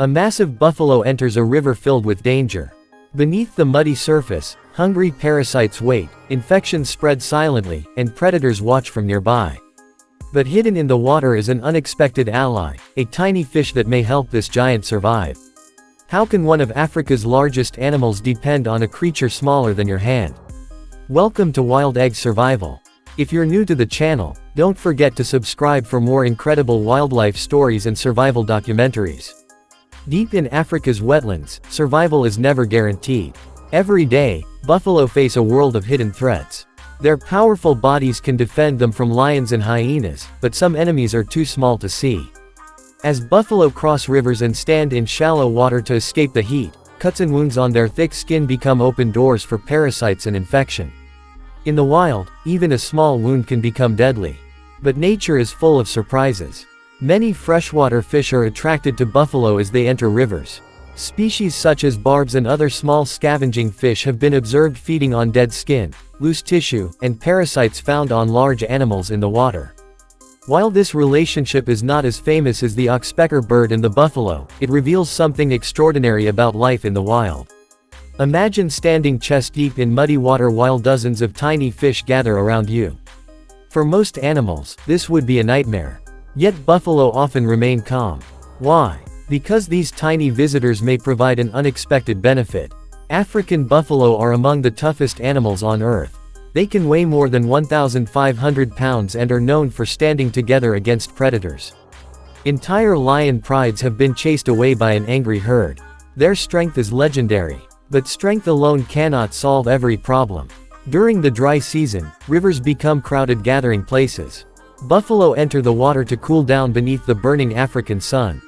A massive buffalo enters a river filled with danger. Beneath the muddy surface, hungry parasites wait, infections spread silently, and predators watch from nearby. But hidden in the water is an unexpected ally, a tiny fish that may help this giant survive. How can one of Africa's largest animals depend on a creature smaller than your hand? Welcome to Wild Egg Survival. If you're new to the channel, don't forget to subscribe for more incredible wildlife stories and survival documentaries. Deep in Africa's wetlands, survival is never guaranteed. Every day, buffalo face a world of hidden threats. Their powerful bodies can defend them from lions and hyenas, but some enemies are too small to see. As buffalo cross rivers and stand in shallow water to escape the heat, cuts and wounds on their thick skin become open doors for parasites and infection. In the wild, even a small wound can become deadly. But nature is full of surprises. Many freshwater fish are attracted to buffalo as they enter rivers. Species such as barbs and other small scavenging fish have been observed feeding on dead skin, loose tissue, and parasites found on large animals in the water. While this relationship is not as famous as the oxpecker bird and the buffalo, it reveals something extraordinary about life in the wild. Imagine standing chest deep in muddy water while dozens of tiny fish gather around you. For most animals, this would be a nightmare. Yet buffalo often remain calm. Why? Because these tiny visitors may provide an unexpected benefit. African buffalo are among the toughest animals on Earth. They can weigh more than 1,500 pounds and are known for standing together against predators. Entire lion prides have been chased away by an angry herd. Their strength is legendary. But strength alone cannot solve every problem. During the dry season, rivers become crowded gathering places. Buffalo enter the water to cool down beneath the burning African sun.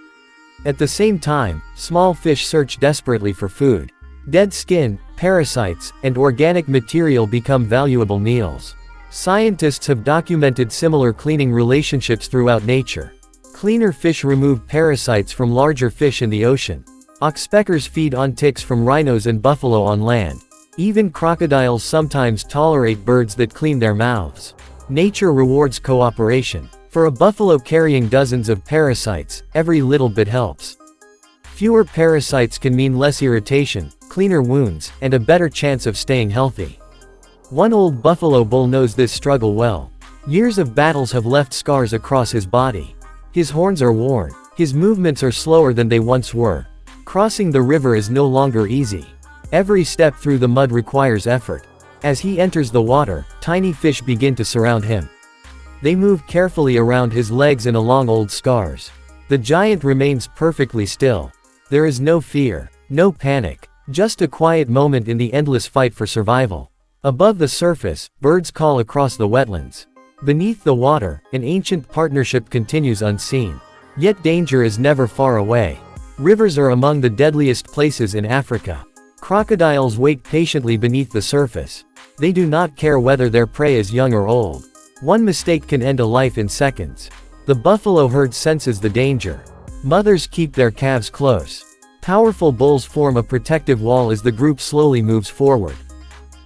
At the same time, small fish search desperately for food. Dead skin, parasites, and organic material become valuable meals. Scientists have documented similar cleaning relationships throughout nature. Cleaner fish remove parasites from larger fish in the ocean. Oxpeckers feed on ticks from rhinos and buffalo on land. Even crocodiles sometimes tolerate birds that clean their mouths. Nature rewards cooperation. For a buffalo carrying dozens of parasites, every little bit helps. Fewer parasites can mean less irritation, cleaner wounds, and a better chance of staying healthy. One old buffalo bull knows this struggle well. Years of battles have left scars across his body. His horns are worn. His movements are slower than they once were. Crossing the river is no longer easy. Every step through the mud requires effort. As he enters the water, tiny fish begin to surround him. They move carefully around his legs and along old scars. The giant remains perfectly still. There is no fear, no panic, just a quiet moment in the endless fight for survival. Above the surface, birds call across the wetlands. Beneath the water, an ancient partnership continues unseen. Yet danger is never far away. Rivers are among the deadliest places in Africa. Crocodiles wait patiently beneath the surface. They do not care whether their prey is young or old. One mistake can end a life in seconds. The buffalo herd senses the danger. Mothers keep their calves close. Powerful bulls form a protective wall as the group slowly moves forward.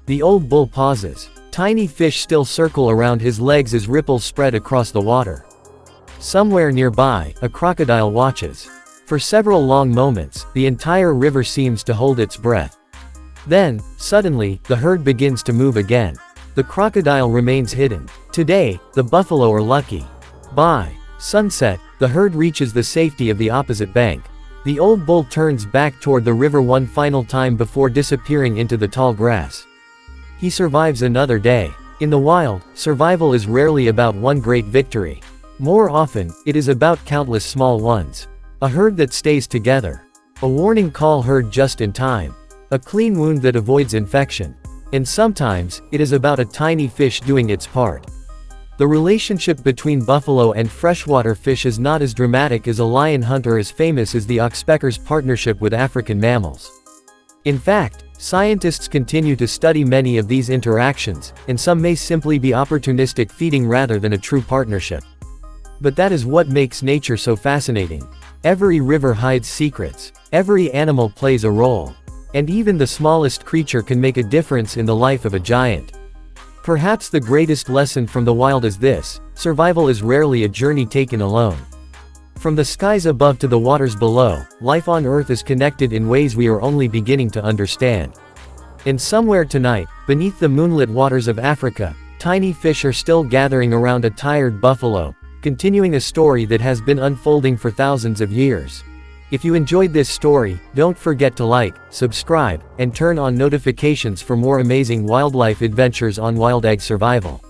The old bull pauses. Tiny fish still circle around his legs as ripples spread across the water. Somewhere nearby, a crocodile watches. For several long moments, the entire river seems to hold its breath. Then, suddenly, the herd begins to move again. The crocodile remains hidden. Today, the buffalo are lucky. By sunset, the herd reaches the safety of the opposite bank. The old bull turns back toward the river one final time before disappearing into the tall grass. He survives another day. In the wild, survival is rarely about one great victory. More often, it is about countless small ones. A herd that stays together. A warning call heard just in time. A clean wound that avoids infection. And sometimes, it is about a tiny fish doing its part. The relationship between buffalo and freshwater fish is not as dramatic as a lion hunt or as famous as the oxpecker's partnership with African mammals. In fact, scientists continue to study many of these interactions, and some may simply be opportunistic feeding rather than a true partnership. But that is what makes nature so fascinating. Every river hides secrets. Every animal plays a role. And even the smallest creature can make a difference in the life of a giant. Perhaps the greatest lesson from the wild is this: survival is rarely a journey taken alone. From the skies above to the waters below, life on Earth is connected in ways we are only beginning to understand. And somewhere tonight, beneath the moonlit waters of Africa, tiny fish are still gathering around a tired buffalo, continuing a story that has been unfolding for thousands of years. If you enjoyed this story, don't forget to like, subscribe, and turn on notifications for more amazing wildlife adventures on Wild Egg Survival.